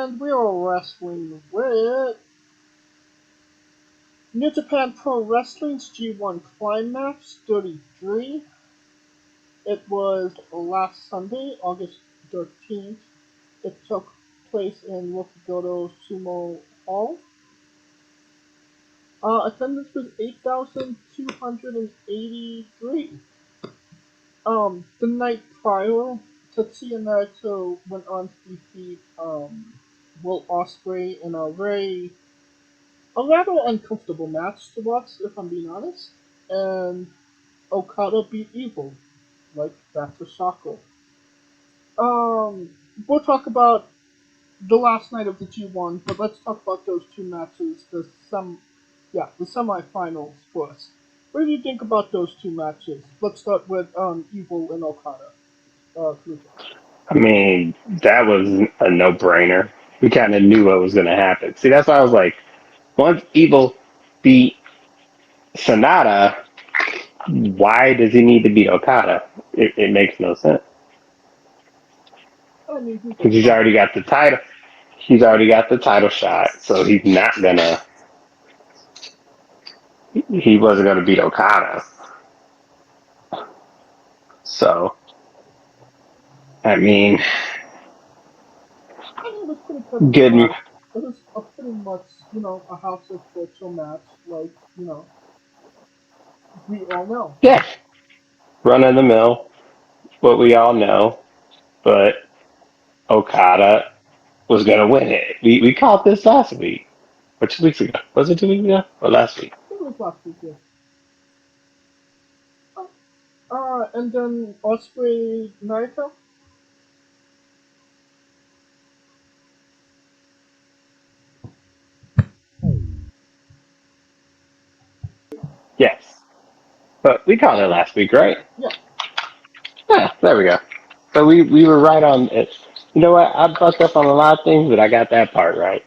And we are wrestling with New Japan Pro Wrestling's G1 Climax 33. It was last Sunday, August 13th. It took place in Rokigodo Sumo Hall. Attendance was 8,283. The night prior, Tetsuya Naito went on to defeat Will Ospreay in a rather uncomfortable match to watch, if I'm being honest. And Okada beat Evil. Like, that's a shocker. We'll talk about the last night of the G1, but let's talk about those two matches, the semifinals first. What do you think about those two matches? Let's start with Evil and Okada. I mean, that was a no-brainer. We kind of knew what was going to happen. See, that's why I was like, once Evil beat Sonata, why does he need to beat Okada? It makes no sense. I mean, he's a Because he's top. already got the title. He's already got the title shot, so he's not gonna. He wasn't gonna beat Okada. So, I mean, I mean, it was pretty cut and good. dry. It was a pretty much, a House of Virtual match, like, we all know. Yeah, run of the mill, what we all know. But Okada was gonna win it. We called this last week or 2 weeks ago. Was it 2 weeks ago or last week? I think it was last week, yeah. And then Osprey Naito. Yes, but we called it last week, right? Yeah, Yeah, there we go. So we were right on it. You know what? I fucked up on a lot of things, but I got that part right.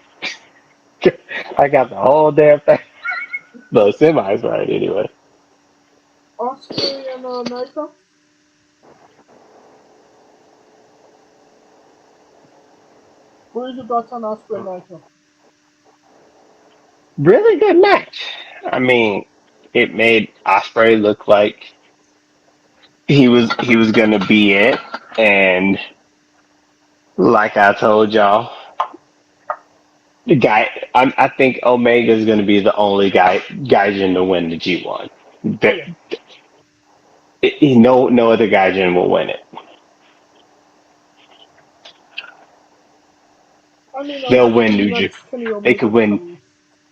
I got the whole damn thing. The semis right anyway. Osprey and Naito. What is your thoughts on Osprey and Naito? Really good match. I mean, it made Osprey look like he was gonna be it, and like I told y'all, the guy. I think Omega is gonna be the only Gaijin to win the G1. Oh yeah. No other Gaijin will win it. I mean, They'll win especially New once Japan. Kenny They could Omega win. comes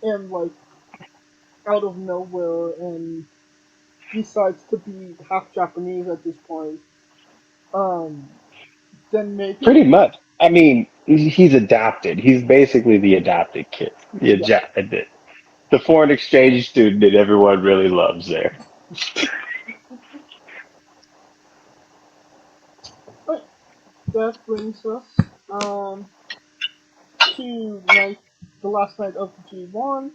in like out of nowhere and decides to be half Japanese at this point. Um, then maybe. Pretty much. I mean, he's adopted. He's basically the adopted kid. Yeah. The foreign exchange student that everyone really loves there. But that brings us um to the last night of the G1.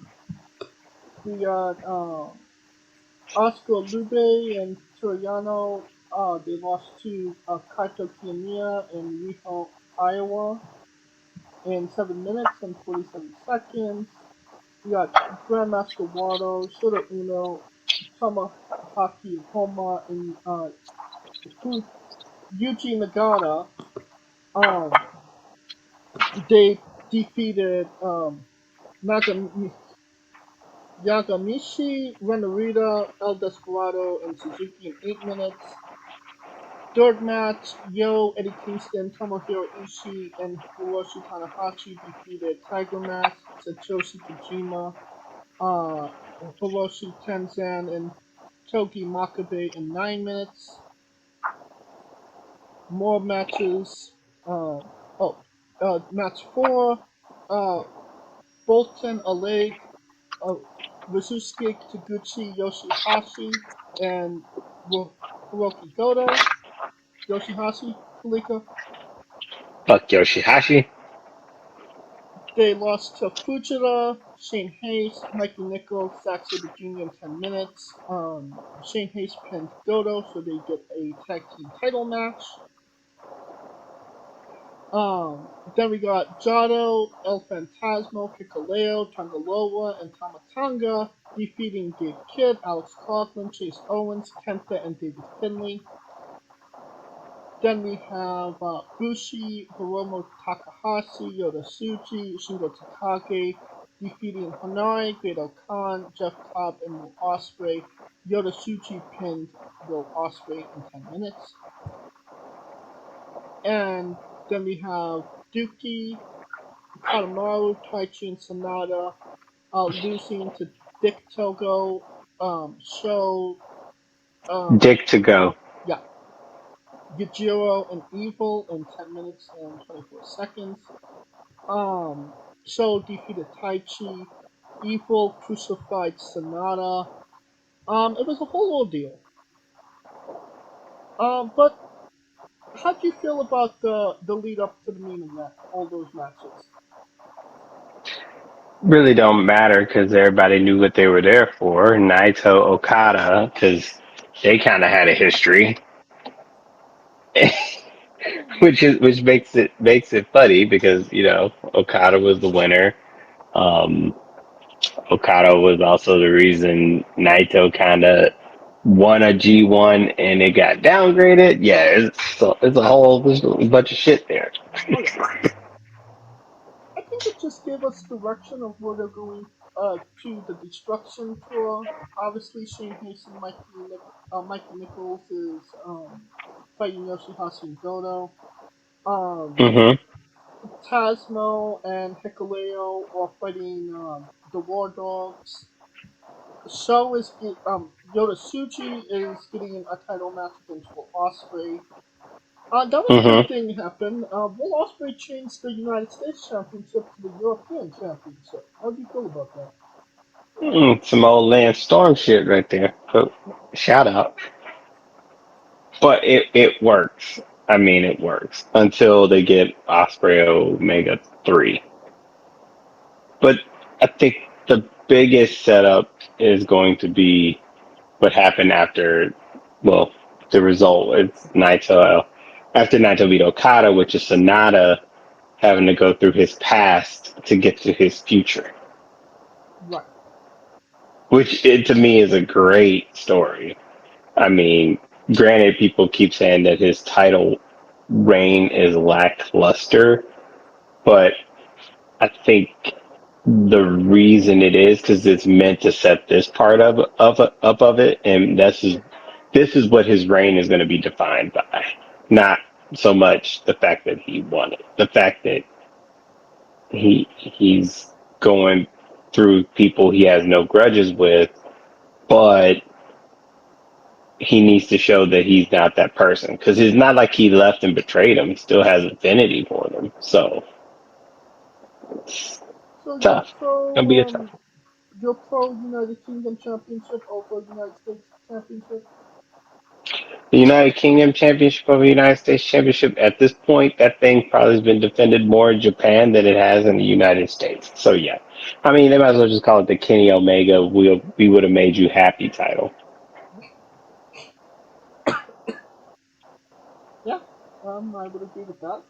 We got Oscar Lube and Toriano. They lost to Kaito Kiyomiya and Riho Iowa in 7 minutes and 47 seconds. We got Grandmaster Wado, Shota Uno, Tomohaki Homa, and Yuji Nagata. Um, they defeated Yagamishi, Renarita, El Desperado, and Suzuki in 8 minutes. Third match, Eddie Kingston, Tomohiro Ishii, and Hiroshi Tanahashi defeated Tiger Mask, Satoshi Kojima, uh, Hiroshi Tenzan, and Togi Makabe in 9 minutes. More matches. Match 4, uh, Bolton Alleg, uh, Rizusuke Taguchi Yoshihashi, and Hiroki Goto. Yoshihashi, Kalika. Fuck Yoshihashi. They lost to Fujita, Shane Hayes, Mikey Nichols, Zack Sabre Jr. in 10 minutes. Shane Hayes pins Goto, so they get a tag team title match. Then we got Jado, El Phantasmo, Hikuleo, Tangaloa, and Tamatanga defeating Gabe Kidd, Alex Coughlin, Chase Owens, Kenta, and David Finlay. Then we have Bushi, Hiromu Takahashi, Yoda Tsuji, Shingo Takagi defeating Hanare, Great Khan, Jeff Cobb, and Will Ospreay. Yoda Tsuji pinned Will Ospreay in 10 minutes. And then we have Duki, Kanemaru, Taichi, and Sonata losing to Dick Togo, Show, um, Dick to go. yeah, Yujiro, and Evil in 10 minutes and 24 seconds. Show defeated Taichi. Evil crucified Sonata. It was a whole ordeal. But how do you feel about the lead up to the main event? All those matches. Really don't matter because everybody knew what they were there for. Naito, Okada, because they kind of had a history, which makes it funny because Okada was the winner. Um, Okada was also the reason Naito kind of won a G1 and it got downgraded. Yeah, it's a whole there's a bunch of shit there. Oh yeah, I think it just gave us direction of where they're going to the Destruction Tour. Obviously, Shane Hayes and Mikey Nichols is fighting Yoshihashi and Goto. Um, Hmm. Tasmo and Hikuleo are fighting the War Dogs. Yoda Suchi is getting a title match against Will Ospreay. That was a Hmm. big thing happen. Will Ospreay changed the United States Championship to the European Championship. How do you feel about that? Some old Lance Storm shit right there. But shout out. But it works. I mean, it works until they get Osprey Omega 3. But I think the biggest setup is going to be what happened after, well, the result. It's Naito, after Naito beat Okada, which is Sonata having to go through his past to get to his future, Right. which to me is a great story. I mean, granted, people keep saying that his title reign is lackluster, but I think the reason it is because it's meant to set this part of it, and this is what his reign is going to be defined by, not so much the fact that he won it, the fact that he's going through people he has no grudges with, but he needs to show that he's not that person because it's not like he left and betrayed him. He still has affinity for them, so it's So tough. It's gonna be a tough. you're pro United Kingdom Championship over United States Championship. The United Kingdom Championship over the United States Championship, at this point, that thing probably has been defended more in Japan than it has in the United States. So, yeah. I mean, they might as well just call it the Kenny Omega we would have made you happy title. Yeah, I would agree with that.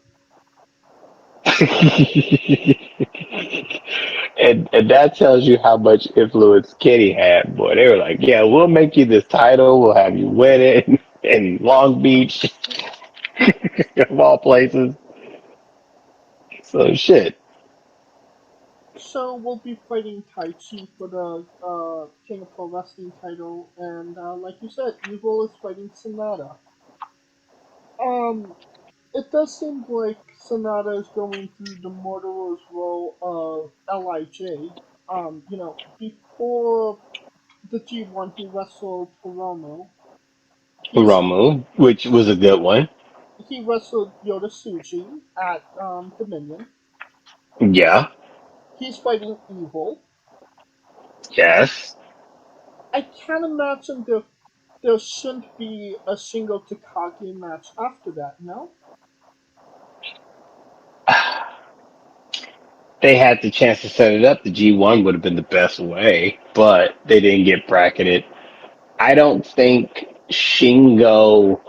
And that tells you how much influence Kenny had, boy. They were like, yeah, we'll make you this title. We'll have you win it in Long Beach, of all places. So, shit. So we'll be fighting Taichi for the King of Pro Wrestling title, and like you said, Evil is fighting Sonata. Um, it does seem like Sonata is going through the murderer's role of Lij. Before the G1, he wrestled Hiromu. He's Romu, which was a good one. he wrestled Yota Tsuji at Dominion. Yeah. He's fighting Evil. Yes. I can't imagine there shouldn't be a single Takagi match after that. No. They had the chance to set it up. The G1 would have been the best way, but they didn't get bracketed. I don't think Shingo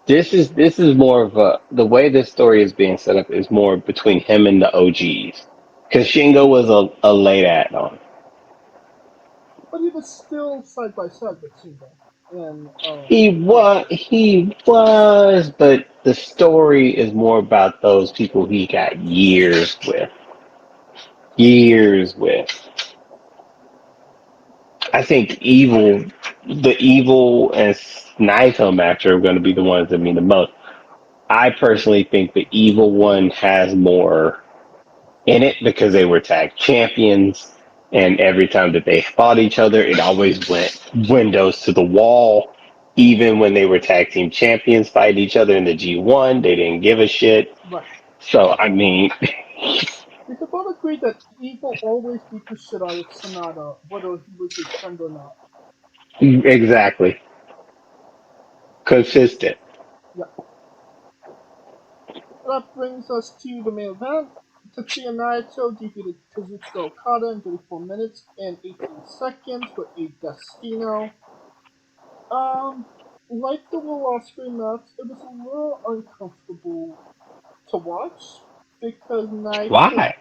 This is more of a the way this story is being set up is more between him and the OGs because Shingo was a late add on. But he was still side by side with Shingo in Osprey. He was, but the story is more about those people he got years with. I think the evil and Naito match are going to be the ones that mean the most. I personally think the evil one has more in it because they were tag champions, and every time that they fought each other, it always went windows to the wall. Even when they were tag team champions, fight each other in the G1, they didn't give a shit. Right. So I mean, We could both agree that Evil always beat the shit out of Sonata, whether he was his friend or not. exactly consistent. Yeah. That brings us to the main event. Tetsuya Naito defeated Kazuchika Okada in 34 minutes and 18 seconds with a Destino. Um, like the Will Ospreay match, it was a little uncomfortable to watch because Naito Why?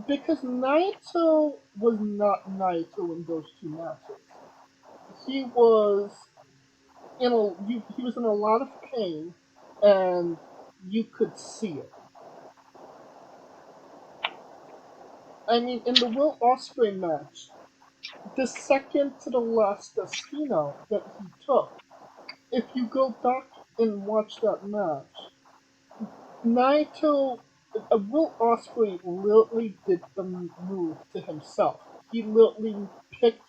because Naito was not Naito in those two matches. He was he was in a lot of pain, and you could see it. I mean, in the Will Ospreay match, the second to the last Destino that he took, if you go back and watch that match, Naito, Will Ospreay literally did the move to himself. He literally picked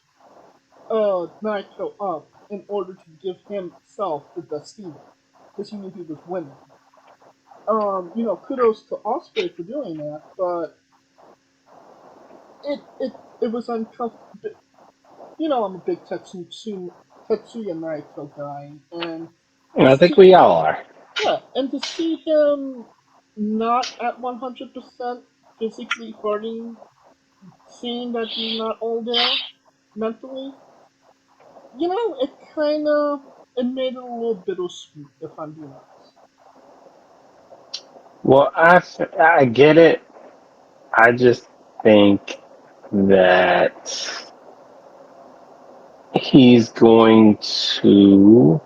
Naito up in order to give himself the Destino because he knew he was winning. Kudos to Osprey for doing that, but it was uncomfortable. I'm a big Tetsuya Naito guy, and to I think see we all are. yeah, and to see him not at 100% physically hurting, seeing that he's not all there mentally, it made it a little bittersweet, if I'm being honest. Well, I get it. I just think that he's going to.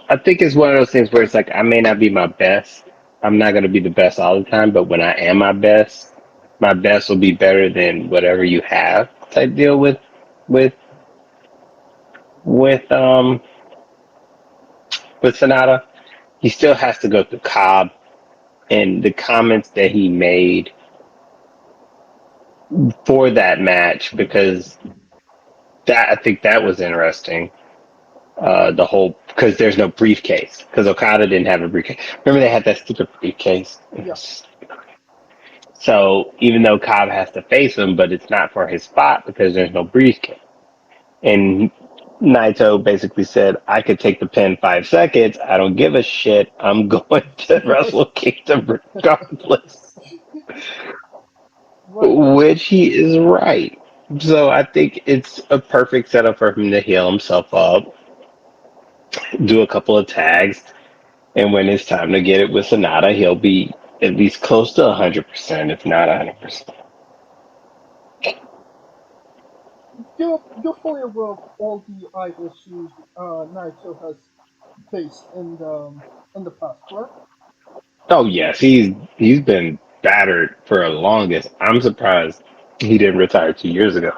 I think it's one of those things where it's like I may not be my best. I'm not going to be the best all the time, but when I am my best will be better than whatever you have type deal with with um with Sonata. He still has to go through Cobb and the comments that he made for that match because that I think that was interesting. The whole because there's no briefcase because Okada didn't have a briefcase. Remember they had that stupid briefcase. Yeah, So even though Cobb has to face him, but it's not for his spot because there's no briefcase. And Naito basically said, "I could take the pin 5 seconds. I don't give a shit. I'm going to right, Wrestle Kingdom regardless." right. Which he is right. So I think it's a perfect setup for him to heal himself up, do a couple of tags, and when it's time to get it with Sonata, he'll be at least close to 100%, if not 100%. You're fully aware of all the eye issues Naito has faced in the past, correct? Oh yes, he's been battered for the longest. I'm surprised he didn't retire 2 years ago.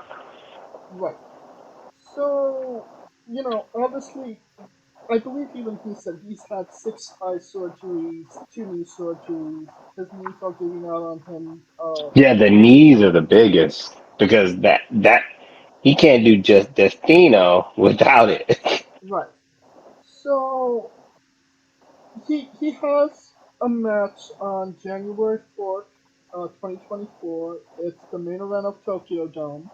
Right. So, obviously, I believe even he said he's had six eye surgeries, two knee surgeries. His knees are giving out on him. Yeah, the knees are the biggest because that he can't do just Destino without it. Right. So he has a match on January 4th, 2024. It's the main event of Tokyo Dome.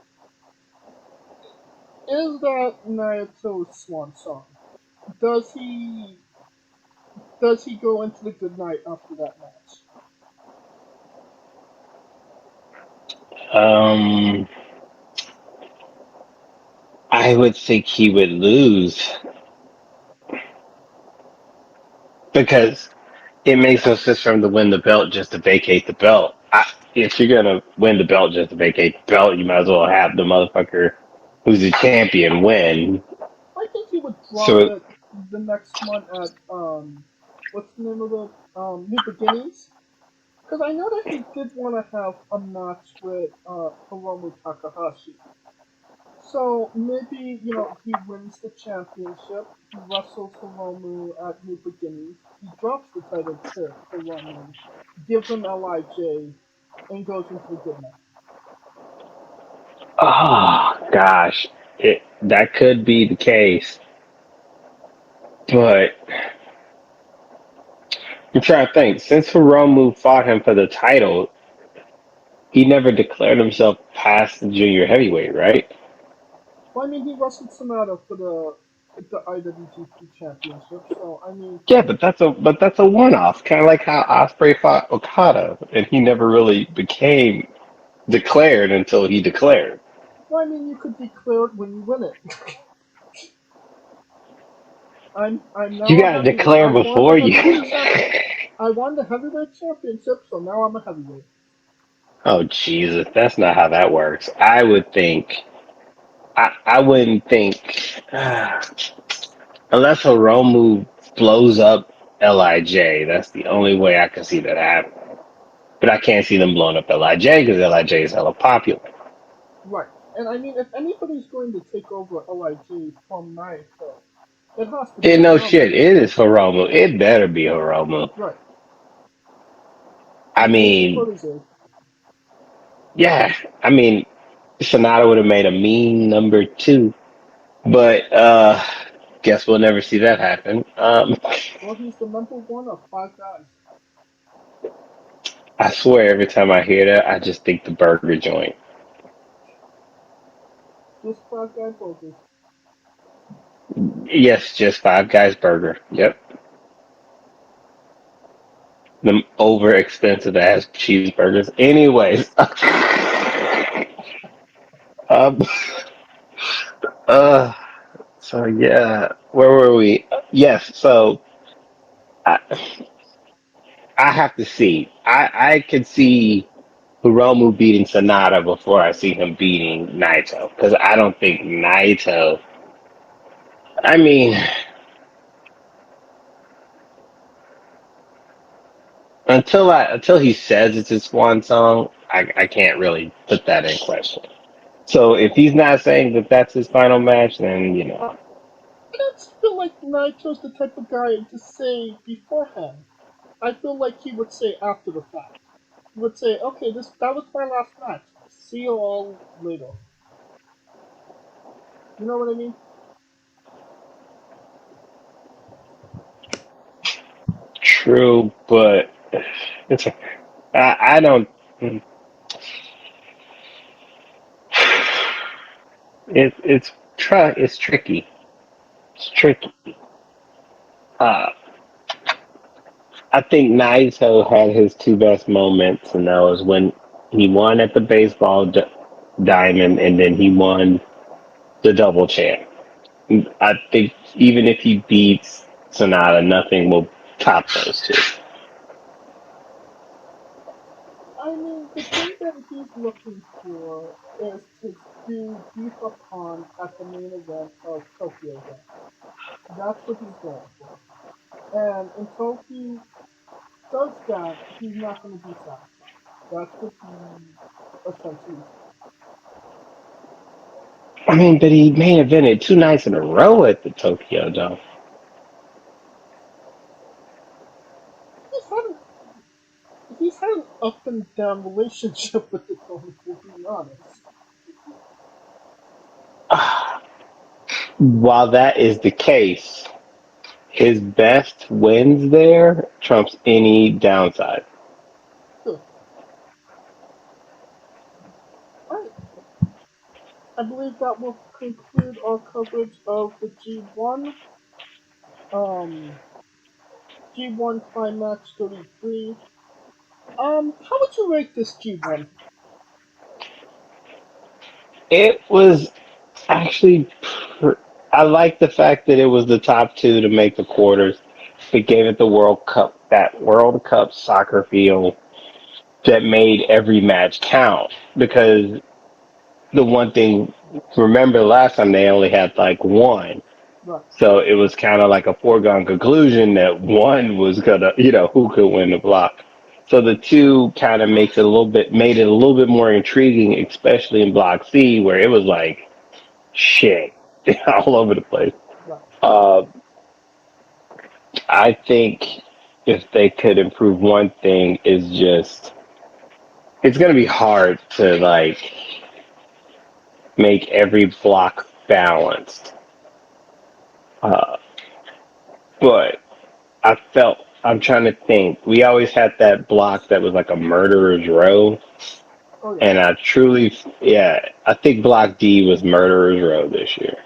Is that Naito's swan song? Does he does he go into the good night after that match? um, I would think he would lose. because it makes no sense for him to win the belt just to vacate the belt. If you're gonna win the belt just to vacate the belt, you might as well have the motherfucker who's the champion win. I think he would drop So it the next month at what's the name of it? New Beginnings. Because I know that he did want to have a match with Hiromu Takahashi. So maybe, he wins the championship, he wrestles Hiromu at New Beginnings, he drops the title to Hiromu, gives him LIJ, and goes into the good night. oh gosh, that could be the case, but I'm trying to think. Since Hiromu fought him for the title, he never declared himself past the junior heavyweight, right? Well, I mean, he wrestled Sonata for the IWGP Championship, so I mean, Yeah, but that's a one off, kind of like how Osprey fought Okada, and he never really became declared until he declared. you could declare it when you win it. I'm You now a got to heavyweight. declare before you. I won the heavyweight championship, so now I'm a heavyweight. Oh Jesus, that's not how that works. I would think. I wouldn't think unless Hiromu blows up Lij. That's the only way I can see that happen. But I can't see them blowing up Lij because Lij is hella popular. Right. And I mean, if anybody's going to take over LIG from Naito, it has to be And no shit, Hiromu. it is Hiromu. It better be Hiromu. Right. I He is the mean, protege. yeah. I mean, Sonata would have made a mean number two, but guess we'll never see that happen. Well, he's the number one of five guys. I swear, every time I hear that, I just think the burger joint. Just five guy focus. Yes, just Five Guys Burger. Yep. Them over expensive ass cheeseburgers. Anyways, um, uh, so yeah, where were we? Yes, so I, I have to see. I could see Hiromu beating Sonata before I see him beating Naito because I don't think Naito. I mean, until he says it's his swan song, I can't really put that in question. So if he's not saying that that's his final match, then I don't feel like Naito's the type of guy to say beforehand. I feel like he would say after the fact. He would say, "Okay, that was my last match. See you all later." You know what I mean? true, but it's I don't. It's tricky. It's tricky. Uh, I think Naito had his two best moments, and that was when he won at the diamond, and then he won the double champ. I think even if he beats Sonata, nothing will top those two. I mean, the thing that he's looking for is to do beef upon at the main event of Tokyo Dome. That's what he's going for. And until he does that, he's not going to be satisfied. That's what he essentially said. I mean, but he main evented two nights in a row at the Tokyo Dome. He's had an, he's had an up and down relationship with the Dome, if we're being honest. While that is the case, his best wins there trumps any downside. Good. Alright, I believe that will conclude our coverage of the um, G1 Climax 33. How would you rate this G1? It was actually, I like the fact that it was the top two to make the quarters. they gave it the World Cup, that World Cup soccer feel that made every match count. Because the one thing, remember last time they only had like one. Right. So it was kind of like a foregone conclusion that one was gonna, who could win the block. So the two kind of made it a little bit more intriguing, especially in Block C, where it was like shit all over the place. Right. Uh, I think if they could improve one thing is just it's gonna be hard to like make every block balanced. Uh, but I'm trying to think. We always had that block that was like a murderer's row, Oh yeah. and yeah, I think Block D was murderer's row this year.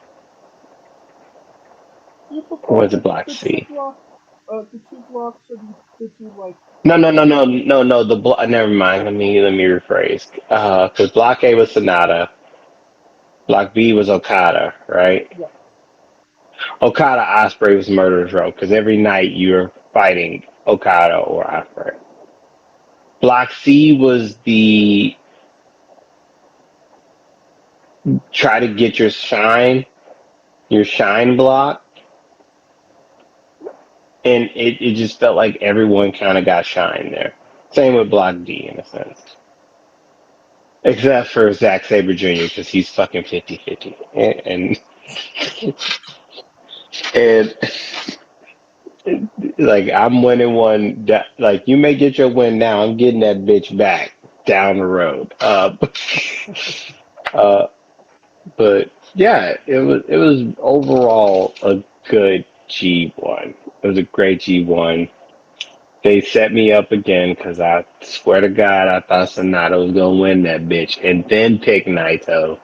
Do you Or prefer was it Block the two C? block, the two blocks, or did you like No, Block no, no, A? no, no, no. The block. Never mind. Let me rephrase. Because Block A was Sonata, Block B was Okada, right? Yeah. Okada Osprey was murderer's row because every night you're fighting Okada or Osprey. Block C was the try to get your shine block, and it just felt like everyone kind of got shine there. Same with Block D in a sense, except for Zack Sabre Jr. because he's fucking 50-50, and like I'm winning one. Like you may get your win now, I'm getting that bitch back down the road. Uh, but yeah, it was overall a good G1. It was a great G1. They set me up again because I swear to God I thought Sonata was gonna win that bitch and then pick Naito.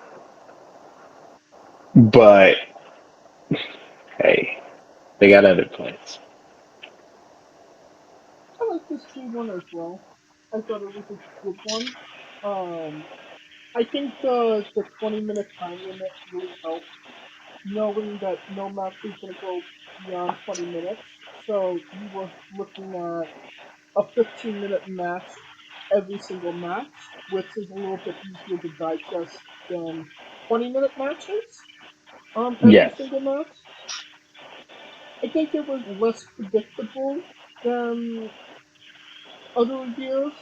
But hey, they got other plans. I like this G1 as well. I thought it was a good one. Um, I think the 20-minute time limit really helped, knowing that no match was gonna go beyond 20 minutes. So you were looking at a 15-minute match every single match, which is a little bit easier to digest than 20-minute matches. Every Yes. single match. I think it was less predictable than other years.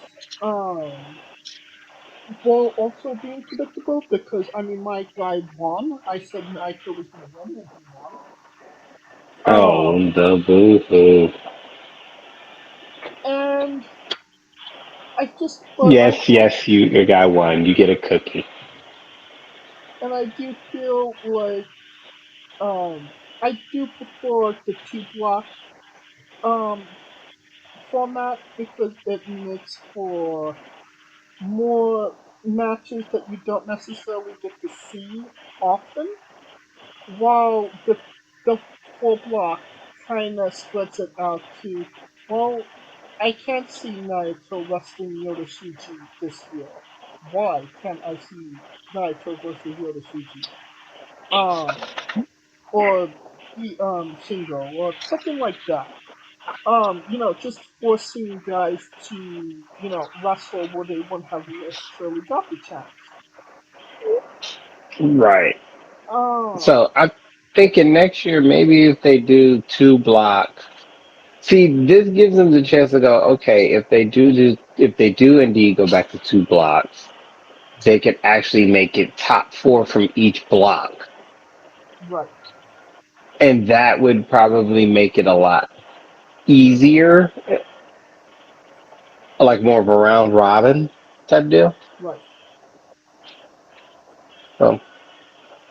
While also being predictable because I mean my guy won. I said Naito was gonna win and he won. Oh, Um the boo hoo. and I just but I Yes, yes, your guy won. You get a cookie. and I do feel like I do prefer the two block um format because it makes for more matches that you don't necessarily get to see often, while the full block kind of splits it out to, well, I can't see Naito wrestling Yota Shuji this year. Why can't I see Naito versus Yota Shuji? Um, or Shingo or something like that. Just forcing guys to, wrestle where they wouldn't have necessarily got the chance. Right. Um, So I'm thinking next year maybe if they do two block. See, this gives them the chance to go. Okay, if they do indeed go back to two blocks, they could actually make it top four from each block, right, and that would probably make it a lot easier, like more of a round robin type deal. right. So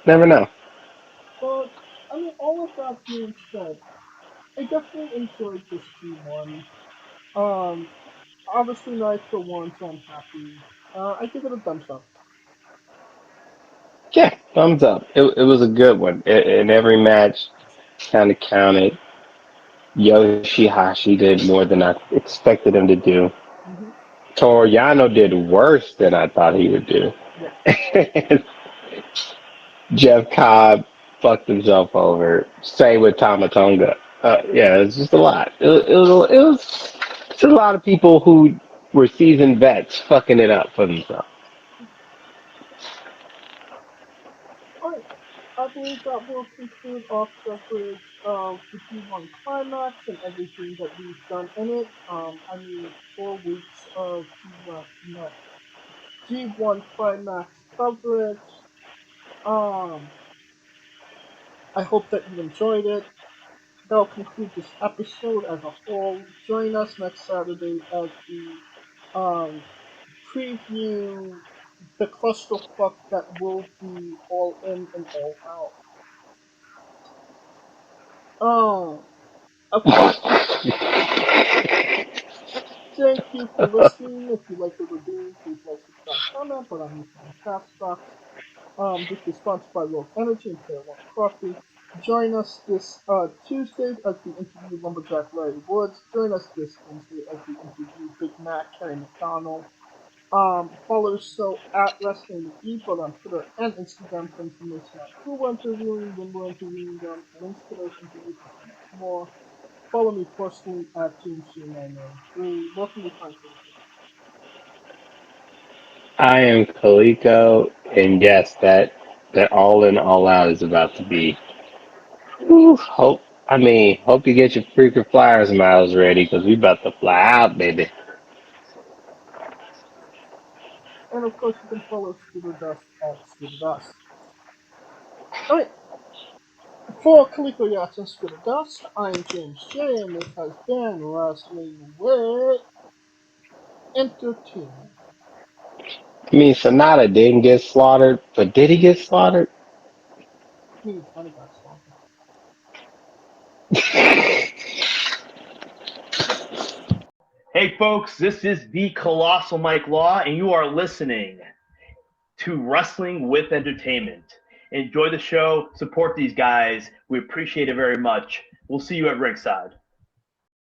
never know. But I mean, all of that being said, I definitely enjoyed this G1. Um, Obviously Naito won, so I'm happy. I give it a thumbs up. Yeah, thumbs up. It was a good one. In every match, kind of counted. Yoshihashi did more than I expected him to do. Hmm. Toriano did worse than I thought he would do. Yeah, Jeff Cobb fucked himself over. Same with Tamatonga. Yeah, it's just a lot. It was just a lot of people who were seasoned vets fucking it up for themselves. Alright, I believe that will conclude our coverage of the G1 Climax and everything that we've done in it. 4 weeks of G1 Climax coverage. Um, I hope that you enjoyed it. That'll conclude this episode as a whole. Join us next Saturday as we um, preview the clusterfuck that will be All In and All Out. Um, of course, thank you for listening. If you like what we're doing, please like, subscribe, comment. But on YouTube and Castbox. This is sponsored by World Energy and Player One Coffee. Join us this Tuesday as we interview Lumberjack Larry Woods. Join us this Wednesday as we interview Big Mac Kerry McDonald. Follow the show at Wrestling with E, both on Twitter and Instagram for information on who we're interviewing, when we're interviewing them, links to those interviews, and so much more. Follow me personally at JamesG993. Where can we find Kaliko? I am Kaliko, and yes, that all in all out is about to be. Whew, hope you get your freaking flyers miles ready because we about to fly out, baby. And of course, you can follow Scooter Dust at Scooter Dust. Alright, for Kaliko Yachts and Scooter Dust, I'm James J, and this has been Wrestling with Entertainment. I mean, Sonata didn't get slaughtered, but did he get slaughtered? He kind of got slaughtered. Hey, folks, this is the Colossal Mike Law, and you are listening to Wrestling with Entertainment. Enjoy the show, support these guys. We appreciate it very much. We'll see you at ringside.